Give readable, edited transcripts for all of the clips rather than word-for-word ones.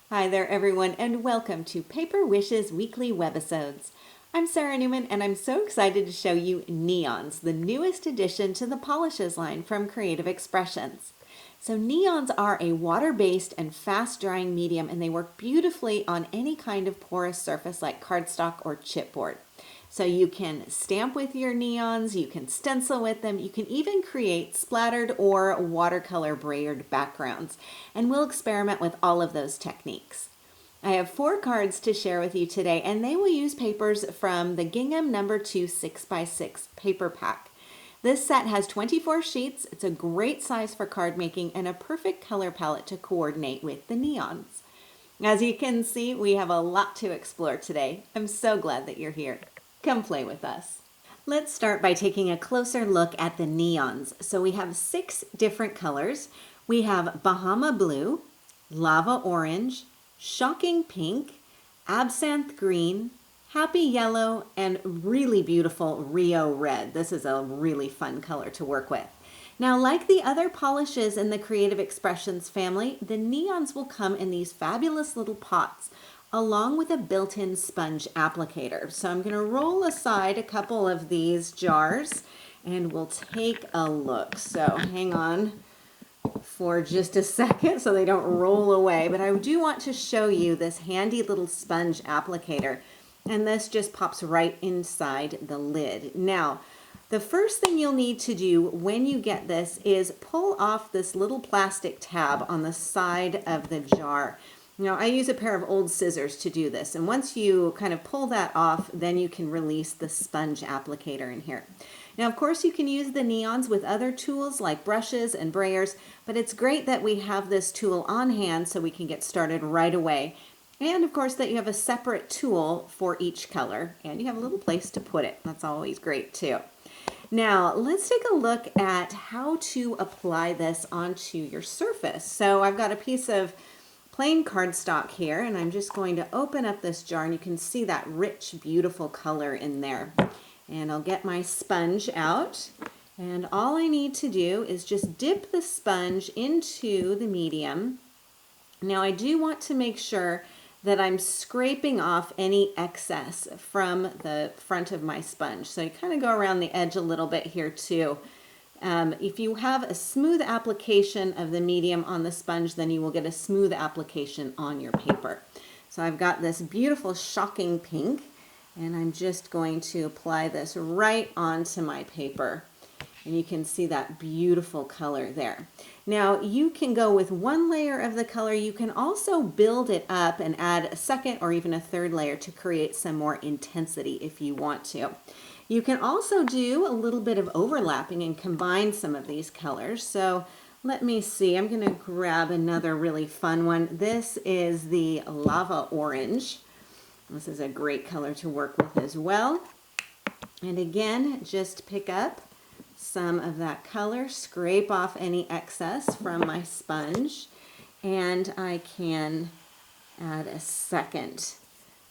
Hi there everyone and welcome to Paper Wishes Weekly Webisodes. I'm Sarah Newman and I'm so excited to show you Neons, the newest addition to the polishes line from Creative Expressions. So neons are a water-based and fast-drying medium and they work beautifully on any kind of porous surface like cardstock or chipboard. So you can stamp with your neons, you can stencil with them, you can even create splattered or watercolor brayered backgrounds. And we'll experiment with all of those techniques. I have 4 cards to share with you today, and they will use papers from the Gingham No. 2 6x6 paper pack. This set has 24 sheets, it's a great size for card making, and a perfect color palette to coordinate with the neons. As you can see, we have a lot to explore today. I'm so glad that you're here. Come play with us. Let's start by taking a closer look at the neons. So we have 6 different colors. We have Bahama Blue, Lava Orange, Shocking Pink, Absinthe Green, Happy Yellow, and really beautiful Rio Red. This is a really fun color to work with. Now, like the other polishes in the Creative Expressions family, the neons will come in these fabulous little pots along with a built-in sponge applicator. So I'm going to roll aside a couple of these jars and we'll take a look. So hang on for just a second so they don't roll away, but I do want to show you this handy little sponge applicator, and this just pops right inside the lid. Now, the first thing you'll need to do when you get this is pull off this little plastic tab on the side of the jar. Now, I use a pair of old scissors to do this, and once you kind of pull that off, then you can release the sponge applicator in here. Now, of course, you can use the neons with other tools like brushes and brayers, but it's great that we have this tool on hand so we can get started right away. And of course that you have a separate tool for each color, and you have a little place to put it. That's always great too. Now, let's take a look at how to apply this onto your surface. So I've got a piece of plain cardstock here, and I'm just going to open up this jar, and you can see that rich, beautiful color in there. And I'll get my sponge out, and all I need to do is just dip the sponge into the medium. Now, I do want to make sure that I'm scraping off any excess from the front of my sponge. So you kind of go around the edge a little bit here too. If you have a smooth application of the medium on the sponge, then you will get a smooth application on your paper. So I've got this beautiful shocking pink, and I'm just going to apply this right onto my paper. And you can see that beautiful color there. Now, you can go with one layer of the color. You can also build it up and add a second or even a third layer to create some more intensity if you want to. You can also do a little bit of overlapping and combine some of these colors. So let me see, I'm going to grab another really fun one. This is the Lava Orange. This is a great color to work with as well. And again, just pick up some of that color, scrape off any excess from my sponge, and I can add a second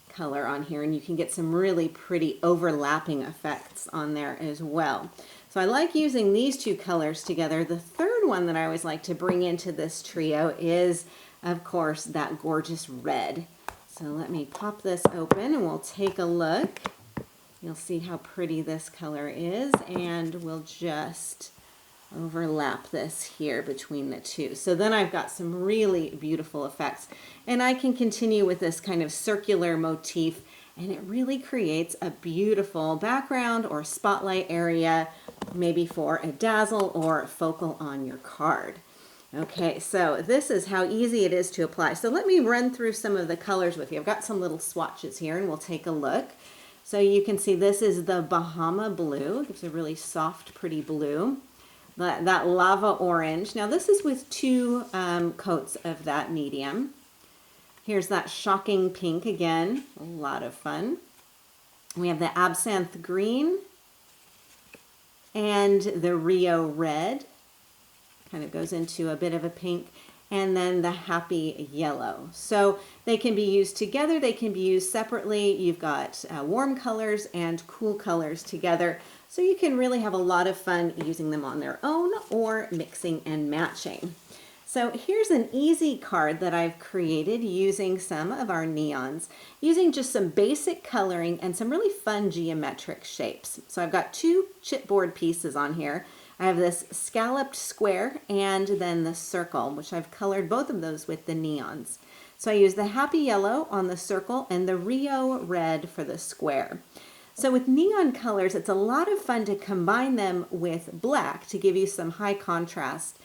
color on here, and you can get some really pretty overlapping effects on there as well. So I like using these 2 colors together. The third one that I always like to bring into this trio is, of course, that gorgeous red. So let me pop this open and we'll take a look. You'll see how pretty this color is, and we'll just overlap this here between the 2. So then I've got some really beautiful effects, and I can continue with this kind of circular motif, and it really creates a beautiful background or spotlight area, maybe for a dazzle or a focal on your card. Okay, so this is how easy it is to apply. So let me run through some of the colors with you. I've got some little swatches here, and we'll take a look. So you can see this is the Bahama Blue. It's a really soft, pretty blue. That Lava Orange. Now this is with 2 coats of that medium. Here's that Shocking Pink again. A lot of fun. We have the Absinthe Green and the Rio Red. Kind of goes into a bit of a pink. And then the Happy Yellow. So they can be used together, they can be used separately. You've got warm colors and cool colors together. So you can really have a lot of fun using them on their own or mixing and matching. So here's an easy card that I've created using some of our neons, using just some basic coloring and some really fun geometric shapes. So I've got two chipboard pieces on here. I have this scalloped square and then the circle, which I've colored both of those with the neons. So I use the happy yellow on the circle and the Rio red for the square. So with neon colors, it's a lot of fun to combine them with black to give you some high contrast.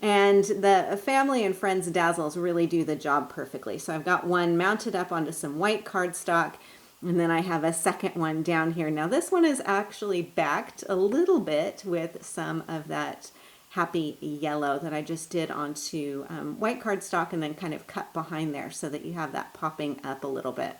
And the family and friends dazzles really do the job perfectly. So I've got one mounted up onto some white cardstock, and then I have a second one down here. Now this one is actually backed a little bit with some of that happy yellow that I just did onto white cardstock and then kind of cut behind there so that you have that popping up a little bit.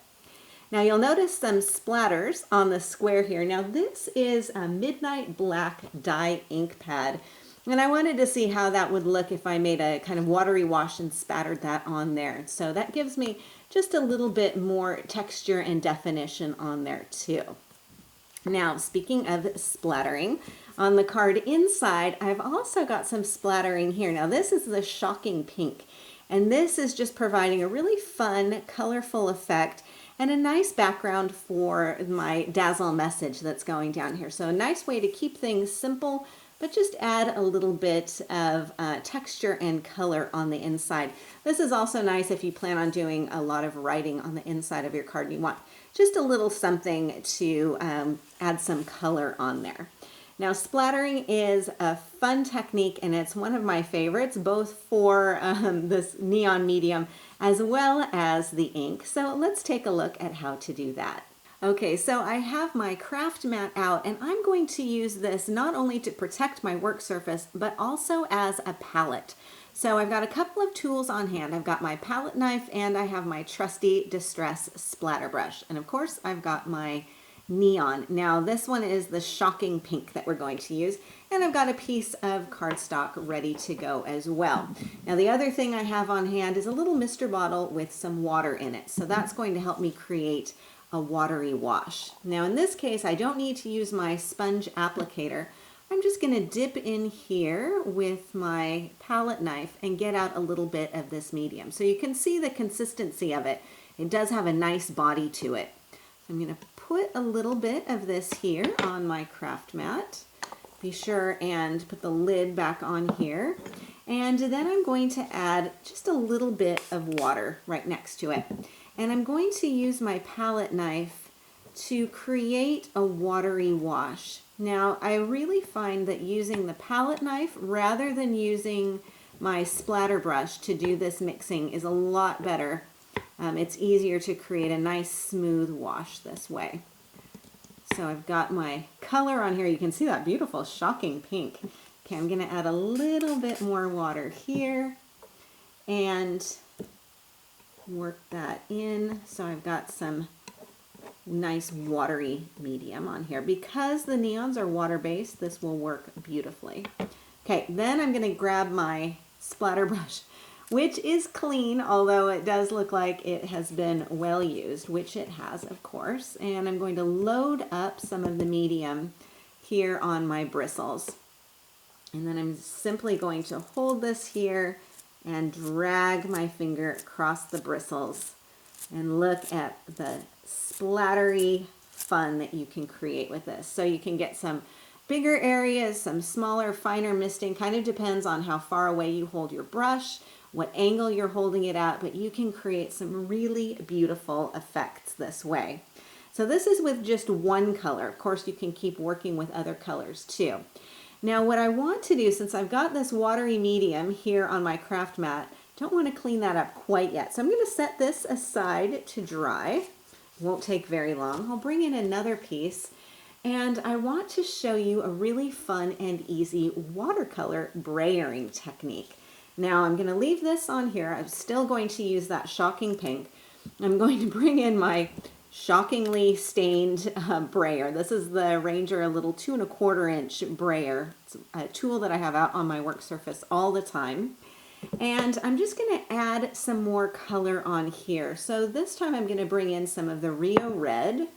Now you'll notice some splatters on the square here. Now this is a Midnight Black dye ink pad. And I wanted to see how that would look if I made a kind of watery wash and spattered that on there. So that gives me just a little bit more texture and definition on there too. Now, speaking of splattering, on the card inside, I've also got some splattering here. Now this is the Shocking Pink. And this is just providing a really fun, colorful effect and a nice background for my dazzle message that's going down here. So a nice way to keep things simple, but just add a little bit of texture and color on the inside. This is also nice if you plan on doing a lot of writing on the inside of your card and you want just a little something to add some color on there. Now splattering is a fun technique and it's one of my favorites, both for this neon medium as well as the ink. So let's take a look at how to do that. Okay, so I have my craft mat out and I'm going to use this not only to protect my work surface, but also as a palette. So I've got a couple of tools on hand. I've got my palette knife and I have my trusty Distress splatter brush. And of course I've got my neon. Now this one is the Shocking Pink that we're going to use. And I've got a piece of cardstock ready to go as well. Now the other thing I have on hand is a little Mr. bottle with some water in it. So that's going to help me create a watery wash. Now in this case, I don't need to use my sponge applicator. I'm just going to dip in here with my palette knife and get out a little bit of this medium. So you can see the consistency of it. It does have a nice body to it. So I'm going to put a little bit of this here on my craft mat. Be sure and put the lid back on here. And then I'm going to add just a little bit of water right next to it. And I'm going to use my palette knife to create a watery wash. Now, I really find that using the palette knife rather than using my splatter brush to do this mixing is a lot better. It's easier to create a nice smooth wash this way. So I've got my color on here. You can see that beautiful Shocking Pink. Okay, I'm going to add a little bit more water here and work that in. So I've got some nice watery medium on here. Because the neons are water-based, this will work beautifully. Okay, then I'm going to grab my splatter brush, which is clean, although it does look like it has been well used, which it has, of course. And I'm going to load up some of the medium here on my bristles. And then I'm simply going to hold this here and drag my finger across the bristles and look at the splattery fun that you can create with this. So you can get some bigger areas, some smaller, finer misting. Kind of depends on how far away you hold your brush, what angle you're holding it at, but you can create some really beautiful effects this way. So this is with just one color. Of course, you can keep working with other colors too. Now what I want to do, since I've got this watery medium here on my craft mat, don't want to clean that up quite yet. So I'm going to set this aside to dry. It won't take very long. I'll bring in another piece and I want to show you a really fun and easy watercolor brayering technique. Now I'm going to leave this on here. I'm still going to use that Shocking Pink. I'm going to bring in my shockingly stained brayer. This is the Ranger, a little 2 1/4 inch brayer. It's a tool that I have out on my work surface all the time. And I'm just going to add some more color on here. So this time I'm going to bring in some of the Rio red.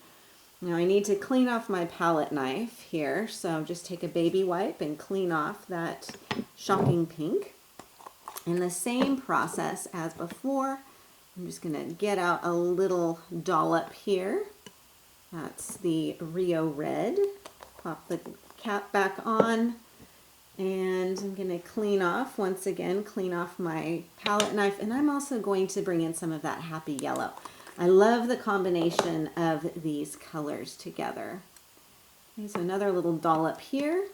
Now I need to clean off my palette knife here. So just take a baby wipe and clean off that Shocking Pink. And the same process as before, I'm just going to get out a little dollop here. That's the Rio Red. Pop the cap back on. And I'm going to clean off, once again, clean off my palette knife. And I'm also going to bring in some of that Happy Yellow. I love the combination of these colors together. Okay, so another little dollop here.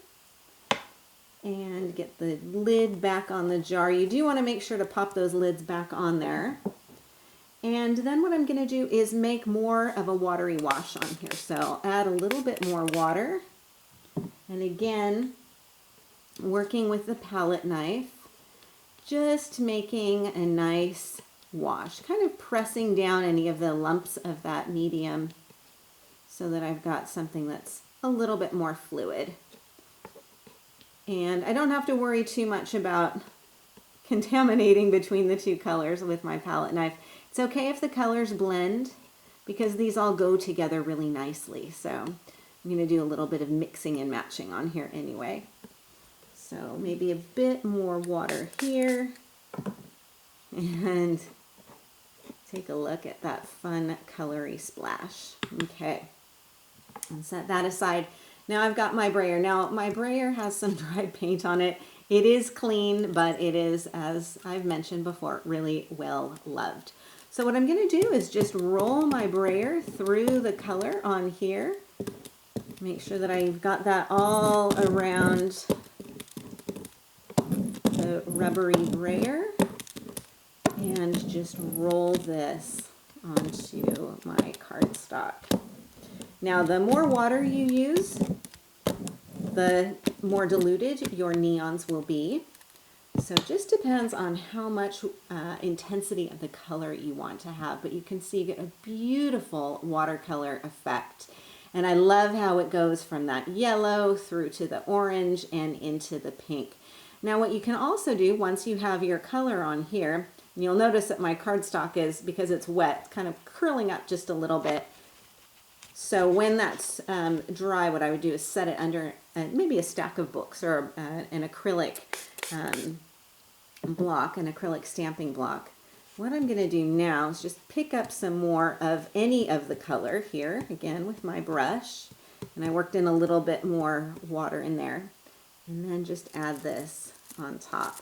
And get the lid back on the jar. You do want to make sure to pop those lids back on there. And then what I'm going to do is make more of a watery wash on here. So I'll add a little bit more water. And again, working with the palette knife, just making a nice wash, kind of pressing down any of the lumps of that medium so that I've got something that's a little bit more fluid. And I don't have to worry too much about contaminating between the two colors with my palette knife. It's okay if the colors blend because these all go together really nicely. So I'm going to do a little bit of mixing and matching on here anyway. So maybe a bit more water here. And take a look at that fun colory splash. Okay, and set that aside. Now I've got my brayer. Now my brayer has some dried paint on it. It is clean, but it is, as I've mentioned before, really well loved. So what I'm going to do is just roll my brayer through the color on here. Make sure that I've got that all around the rubbery brayer. And just roll this onto my cardstock. Now the more water you use, the more diluted your neons will be. So it just depends on how much intensity of the color you want to have, but you can see you get a beautiful watercolor effect. And I love how it goes from that yellow through to the orange and into the pink. Now what you can also do once you have your color on here, and you'll notice that my cardstock is, because it's wet, kind of curling up just a little bit. So when that's dry, what I would do is set it under maybe a stack of books or an acrylic block, an acrylic stamping block. What I'm going to do now is just pick up some more of any of the color here, again with my brush. And I worked in a little bit more water in there. And then just add this on top.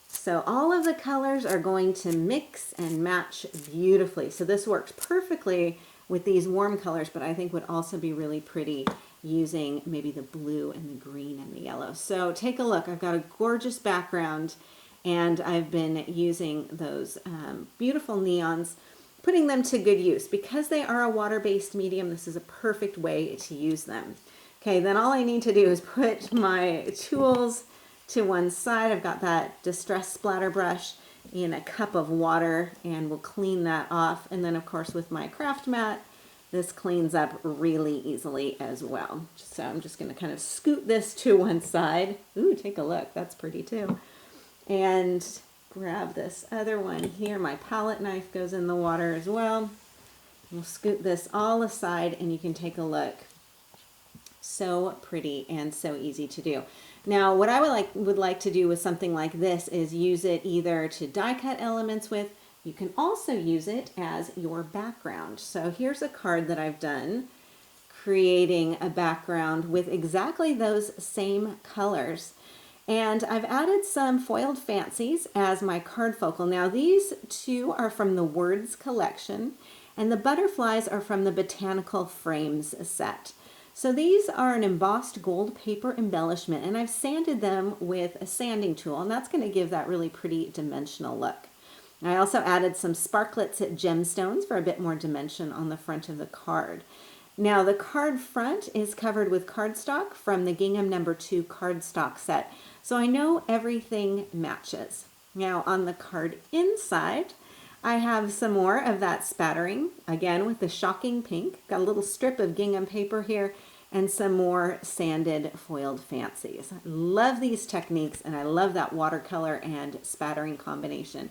So all of the colors are going to mix and match beautifully. So this works perfectly with these warm colors, but I think would also be really pretty using maybe the blue and the green and the yellow. So take a look. I've got a gorgeous background and I've been using those beautiful neons, putting them to good use. Because they are a water-based medium, this is a perfect way to use them. Okay, then all I need to do is put my tools to one side. I've got that Distress Splatter brush in a cup of water and we'll clean that off. And then of course with my craft mat, this cleans up really easily as well. So I'm just going to kind of scoot this to one side. Ooh, take a look. That's pretty too. And grab this other one here. My palette knife goes in the water as well. We'll scoot this all aside and you can take a look. So pretty and so easy to do. Now what I would like to do with something like this is use it either to die cut elements with. You can also use it as your background. So here's a card that I've done, creating a background with exactly those same colors. And I've added some foiled fancies as my card focal. Now these two are from the Words collection and the butterflies are from the Botanical Frames set. So these are an embossed gold paper embellishment and I've sanded them with a sanding tool and that's going to give that really pretty dimensional look. I also added some sparklets gemstones for a bit more dimension on the front of the card. Now the card front is covered with cardstock from the Gingham No. 2 cardstock set. So I know everything matches. Now on the card inside, I have some more of that spattering, again with the shocking pink. Got a little strip of gingham paper here and some more sanded foiled fancies. I love these techniques and I love that watercolor and spattering combination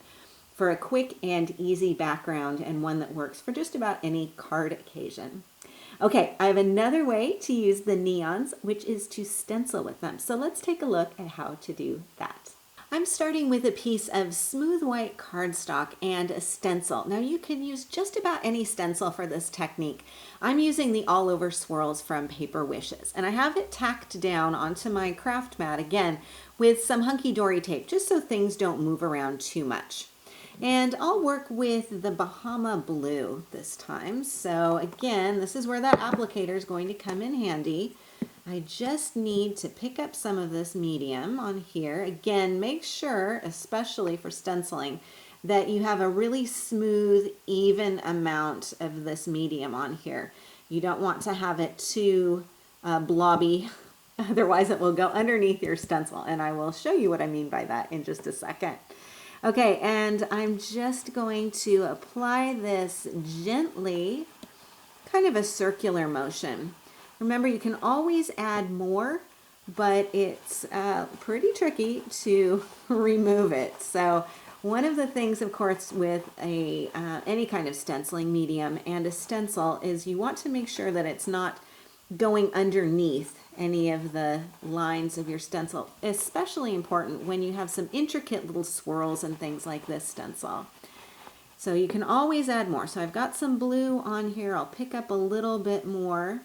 for a quick and easy background and one that works for just about any card occasion. Okay, I have another way to use the neons, which is to stencil with them. So let's take a look at how to do that. I'm starting with a piece of smooth white cardstock and a stencil. Now you can use just about any stencil for this technique. I'm using the all over swirls from Paper Wishes, and I have it tacked down onto my craft mat again with some hunky-dory tape just so things don't move around too much. And I'll work with the Bahama Blue this time. So again, this is where that applicator is going to come in handy. I just need to pick up some of this medium on here. Again, make sure, especially for stenciling, that you have a really smooth, even amount of this medium on here. You don't want to have it too blobby, otherwise it will go underneath your stencil, and I will show you what I mean by that in just a second. Okay, and I'm just going to apply this gently, kind of a circular motion. Remember, you can always add more, but it's pretty tricky to remove it. So one of the things, of course, with any kind of stenciling medium and a stencil is you want to make sure that it's not going underneath any of the lines of your stencil. Especially important when you have some intricate little swirls and things like this stencil. So you can always add more. So I've got some blue on here. I'll pick up a little bit more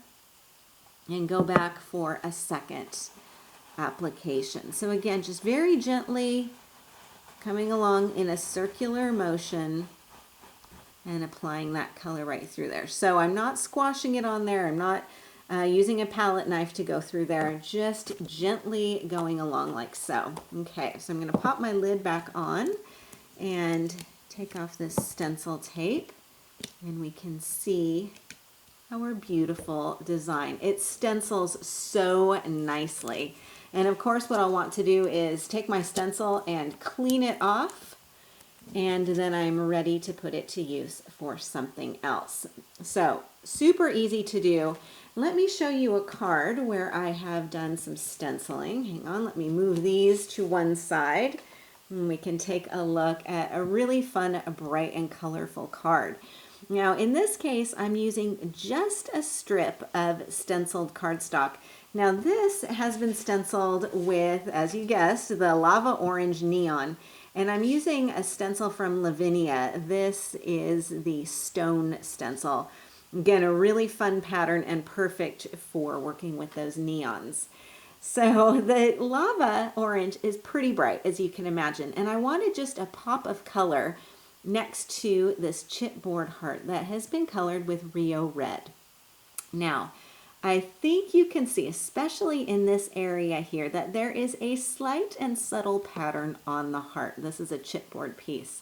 and go back for a second application. So again, just very gently coming along in a circular motion and applying that color right through there. So I'm not squashing it on there. I'm not using a palette knife to go through there, just gently going along like so. Okay, so I'm going to pop my lid back on and take off this stencil tape, and we can see our beautiful design. It stencils so nicely. And of course, what I'll want to do is take my stencil and clean it off, and then I'm ready to put it to use for something else. So super easy to do. Let me show you a card where I have done some stenciling. Hang on, let me move these to one side, and we can take a look at a really fun, bright, and colorful card. Now, in this case, I'm using just a strip of stenciled cardstock. Now, this has been stenciled with, as you guessed, the lava orange neon. And I'm using a stencil from Lavinia. This is the stone stencil. Again, a really fun pattern and perfect for working with those neons. So the lava orange is pretty bright, as you can imagine. And I wanted just a pop of color next to this chipboard heart that has been colored with Rio Red. Now, I think you can see, especially in this area here, that there is a slight and subtle pattern on the heart. This is a chipboard piece.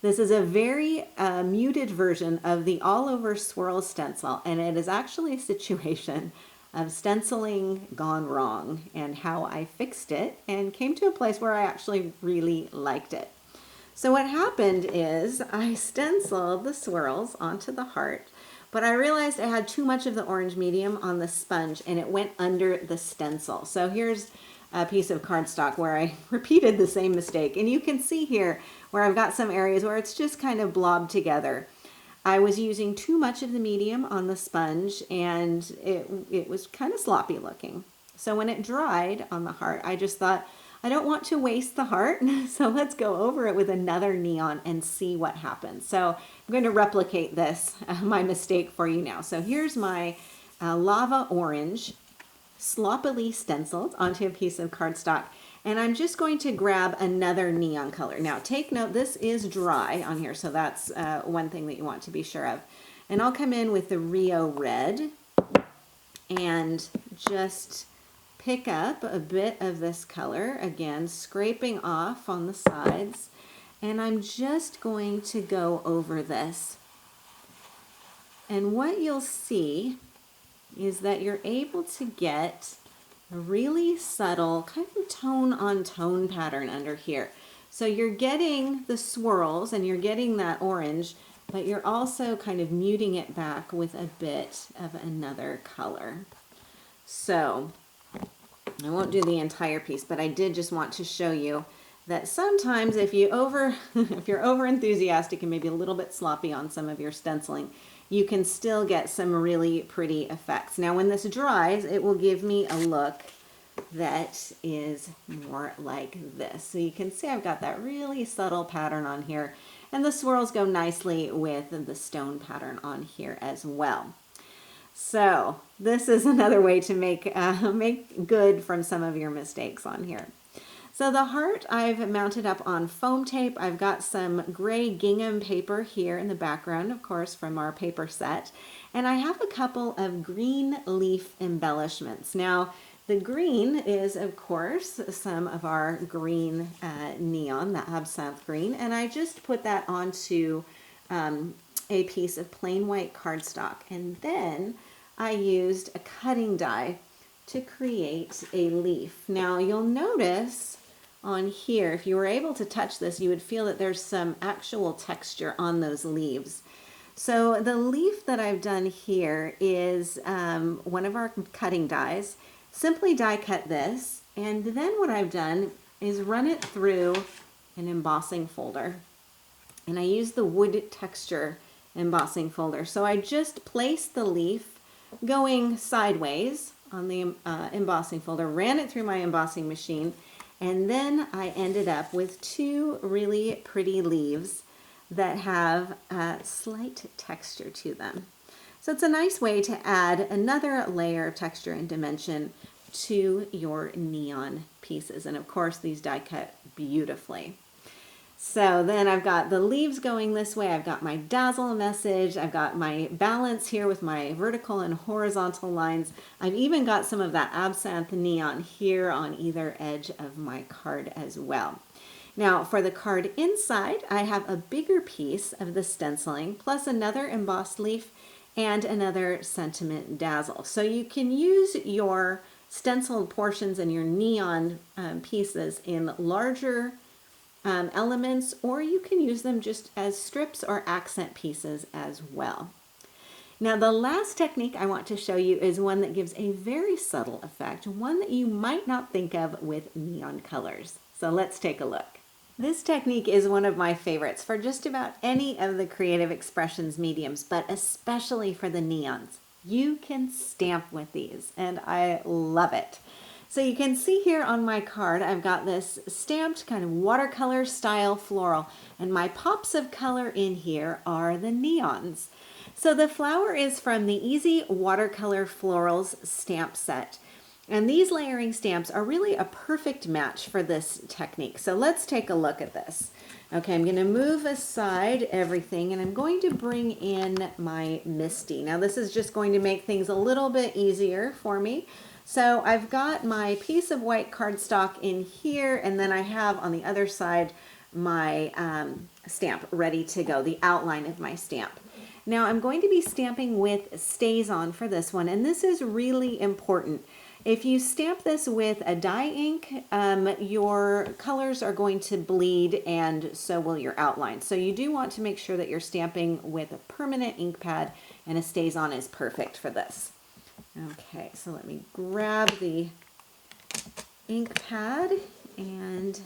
This is a very muted version of the all over swirl stencil, and it is actually a situation of stenciling gone wrong and how I fixed it and came to a place where I actually really liked it. So what happened is I stenciled the swirls onto the heart, but I realized I had too much of the orange medium on the sponge and it went under the stencil. So here's a piece of cardstock where I repeated the same mistake. And you can see here where I've got some areas where it's just kind of blobbed together. I was using too much of the medium on the sponge and it was kind of sloppy looking. So when it dried on the heart, I just thought, I don't want to waste the heart, so let's go over it with another neon and see what happens. So I'm going to replicate this, my mistake for you now. So here's my lava orange, sloppily stenciled onto a piece of cardstock, and I'm just going to grab another neon color. Now take note, this is dry on here, so that's one thing that you want to be sure of. And I'll come in with the Rio Red and just pick up a bit of this color, again, scraping off on the sides, and I'm just going to go over this. And what you'll see is that you're able to get a really subtle kind of tone on tone pattern under here. So you're getting the swirls and you're getting that orange, but you're also kind of muting it back with a bit of another color. So I won't do the entire piece, but I did just want to show you that sometimes if you're over enthusiastic and maybe a little bit sloppy on some of your stenciling, you can still get some really pretty effects. Now when this dries, it will give me a look that is more like this. So you can see I've got that really subtle pattern on here, and the swirls go nicely with the stone pattern on here as well. So this is another way to make good from some of your mistakes on here. So the heart I've mounted up on foam tape. I've got some gray gingham paper here in the background, of course, from our paper set. And I have a couple of green leaf embellishments. Now, the green is, of course, some of our green neon, the absinthe green. And I just put that onto a piece of plain white cardstock. And then I used a cutting die to create a leaf. Now, you'll notice on here, if you were able to touch this, you would feel that there's some actual texture on those leaves. So the leaf that I've done here is one of our cutting dies. Simply die cut this, and then what I've done is run it through an embossing folder. And I use the wood texture embossing folder. So I just placed the leaf going sideways on the embossing folder, ran it through my embossing machine, and then I ended up with two really pretty leaves that have a slight texture to them. So it's a nice way to add another layer of texture and dimension to your neon pieces. And of course, these die cut beautifully. So then I've got the leaves going this way. I've got my dazzle message. I've got my balance here with my vertical and horizontal lines. I've even got some of that absinthe neon here on either edge of my card as well. Now for the card inside, I have a bigger piece of the stenciling plus another embossed leaf and another sentiment dazzle. So you can use your stenciled portions and your neon pieces in larger elements, or you can use them just as strips or accent pieces as well. Now the last technique I want to show you is one that gives a very subtle effect, one that you might not think of with neon colors. So let's take a look. This technique is one of my favorites for just about any of the creative expressions mediums, but especially for the neons. You can stamp with these, and I love it. So you can see here on my card, I've got this stamped kind of watercolor style floral, and my pops of color in here are the neons. So the flower is from the Easy Watercolor Florals stamp set. And these layering stamps are really a perfect match for this technique. So let's take a look at this. Okay, I'm going to move aside everything, and I'm going to bring in my Misty. Now this is just going to make things a little bit easier for me. So I've got my piece of white cardstock in here, and then I have on the other side my stamp ready to go, the outline of my stamp. Now I'm going to be stamping with StazOn for this one, and this is really important. If you stamp this with a dye ink, your colors are going to bleed, and so will your outline. So you do want to make sure that you're stamping with a permanent ink pad, and a StazOn is perfect for this. Okay, so let me grab the ink pad and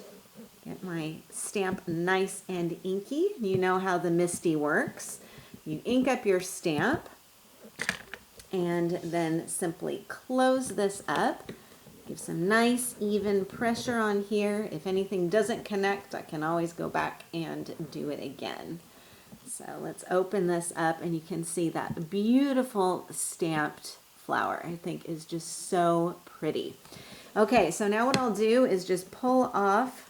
get my stamp nice and inky. You know how the Misty works. You ink up your stamp and then simply close this up. Give some nice even pressure on here. If anything doesn't connect, I can always go back and do it again. So let's open this up, and you can see that beautiful stamped flower, I think, is just so pretty. Okay, so now what I'll do is just pull off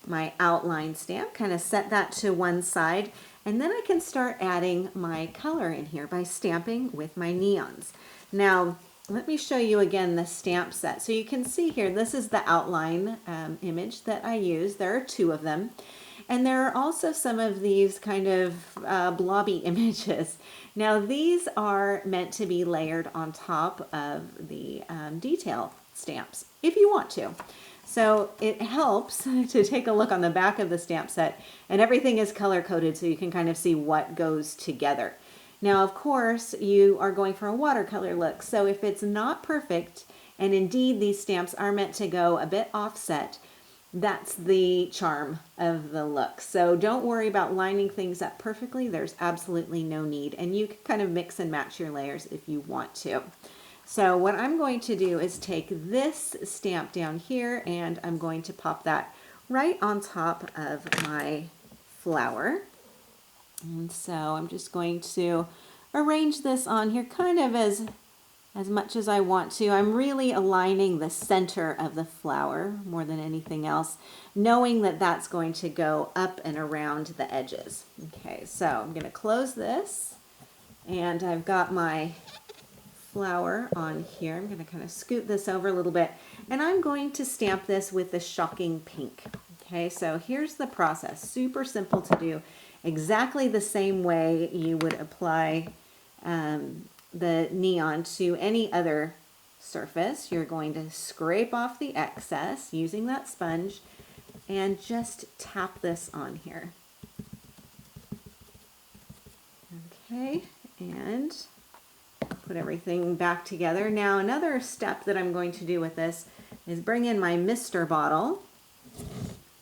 my outline stamp, kind of set that to one side, and then I can start adding my color in here by stamping with my neons. Now, let me show you again the stamp set. So you can see here, this is the outline image that I use. There are two of them. And there are also some of these kind of blobby images. Now these are meant to be layered on top of the detail stamps, if you want to. So it helps to take a look on the back of the stamp set, and everything is color coded so you can kind of see what goes together. Now, of course, you are going for a watercolor look, so if it's not perfect, and indeed these stamps are meant to go a bit offset, that's the charm of the look. So don't worry about lining things up perfectly. There's absolutely no need, and you can kind of mix and match your layers if you want to. So what I'm going to do is take this stamp down here and I'm going to pop that right on top of my flower. And so I'm just going to arrange this on here kind of as much as I want to. I'm really aligning the center of the flower more than anything else, knowing that that's going to go up and around the edges. Okay, so I'm going to close this, and I've got my flower on here. I'm going to kind of scoot this over a little bit, and I'm going to stamp this with the Shocking Pink. Okay, so here's the process. Super simple to do. Exactly the same way you would apply the neon to any other surface. You're going to scrape off the excess using that sponge and just tap this on here. Okay, and put everything back together. Now another step that I'm going to do with this is bring in my mister bottle,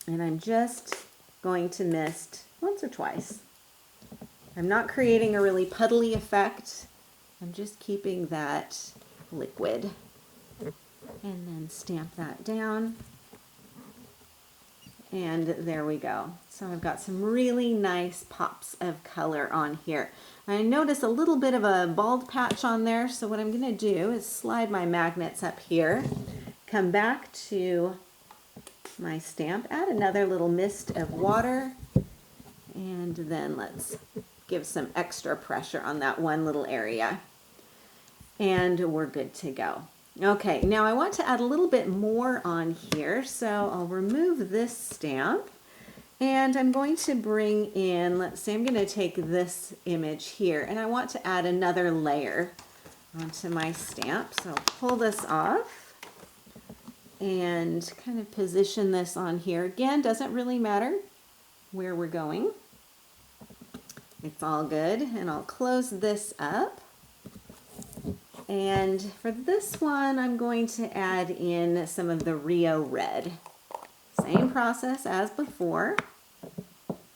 and I'm just going to mist once or twice. I'm not creating a really puddly effect. I'm just keeping that liquid. And then stamp that down. And there we go. So I've got some really nice pops of color on here. I notice a little bit of a bald patch on there, so what I'm going to do is slide my magnets up here, come back to my stamp, add another little mist of water, and then let's give some extra pressure on that one little area. And we're good to go. Okay, now I want to add a little bit more on here, so I'll remove this stamp, and I'm going to bring in, let's say I'm going to take this image here, and I want to add another layer onto my stamp. So I'll pull this off and kind of position this on here. Again, doesn't really matter where we're going. It's all good, and I'll close this up. And for this one, I'm going to add in some of the Rio Red. Same process as before.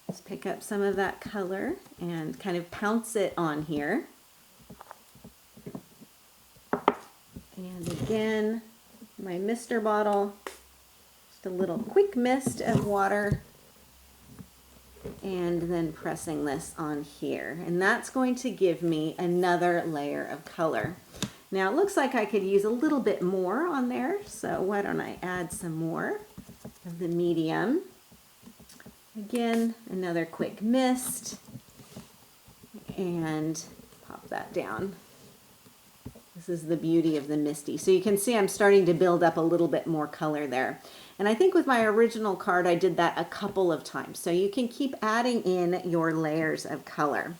Just pick up some of that color and kind of pounce it on here. And again, my mister bottle, just a little quick mist of water, and then pressing this on here. And that's going to give me another layer of color. Now it looks like I could use a little bit more on there, so why don't I add some more of the medium. Again, another quick mist, and pop that down. This is the beauty of the Misty. So you can see I'm starting to build up a little bit more color there. And I think with my original card, I did that a couple of times. So you can keep adding in your layers of color.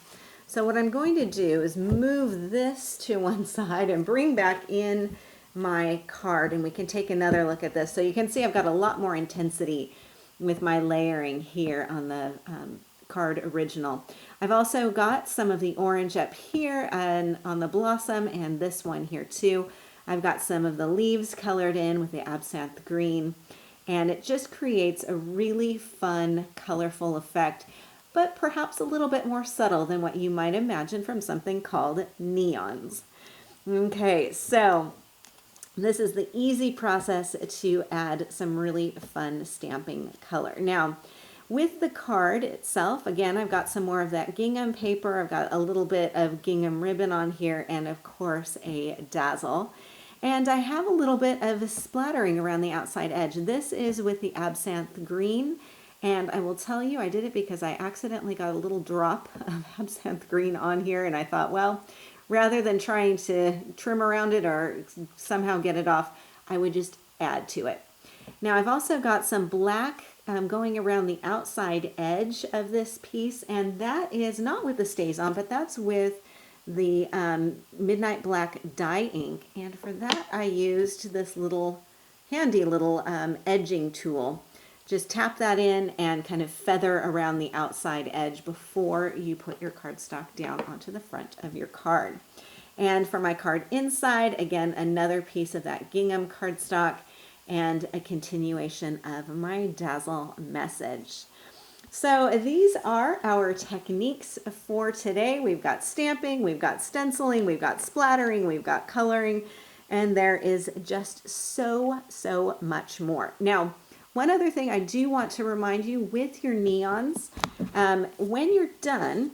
So what I'm going to do is move this to one side and bring back in my card, and we can take another look at this. So you can see I've got a lot more intensity with my layering here on the card original. I've also got some of the orange up here and on the blossom, and this one here too. I've got some of the leaves colored in with the absinthe green, and it just creates a really fun, colorful effect, but perhaps a little bit more subtle than what you might imagine from something called neons. Okay, so this is the easy process to add some really fun stamping color. Now, with the card itself, again, I've got some more of that gingham paper. I've got a little bit of gingham ribbon on here, and of course a dazzle. And I have a little bit of splattering around the outside edge. This is with the absinthe green. And I will tell you, I did it because I accidentally got a little drop of absinthe green on here, and I thought, well, rather than trying to trim around it or somehow get it off, I would just add to it. Now I've also got some black going around the outside edge of this piece, and that is not with the StazOn, but that's with the Midnight Black dye ink. And for that I used this little handy little edging tool. Just tap that in and kind of feather around the outside edge before you put your cardstock down onto the front of your card. And for my card inside, again, another piece of that gingham cardstock and a continuation of my dazzle message. So these are our techniques for today. We've got stamping, we've got stenciling, we've got splattering, we've got coloring, and there is just so much more. Now, one other thing I do want to remind you with your neons, when you're done,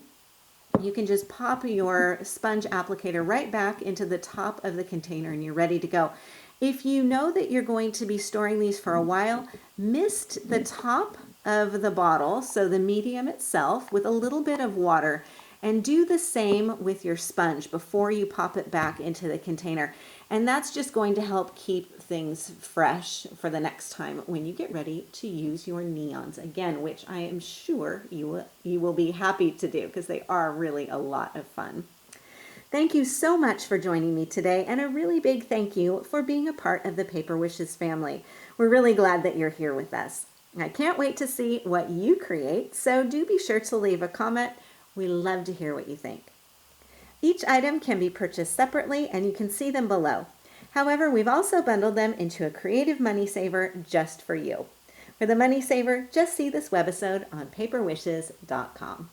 you can just pop your sponge applicator right back into the top of the container and you're ready to go. If you know that you're going to be storing these for a while, mist the top of the bottle, so the medium itself, with a little bit of water, and do the same with your sponge before you pop it back into the container. And that's just going to help keep things fresh for the next time when you get ready to use your neons again, which I am sure you will be happy to do because they are really a lot of fun. Thank you so much for joining me today, and a really big thank you for being a part of the Paper Wishes family. We're really glad that you're here with us. I can't wait to see what you create, so do be sure to leave a comment. We love to hear what you think. Each item can be purchased separately, and you can see them below. However, we've also bundled them into a creative money saver just for you. For the money saver, just see this webisode on paperwishes.com.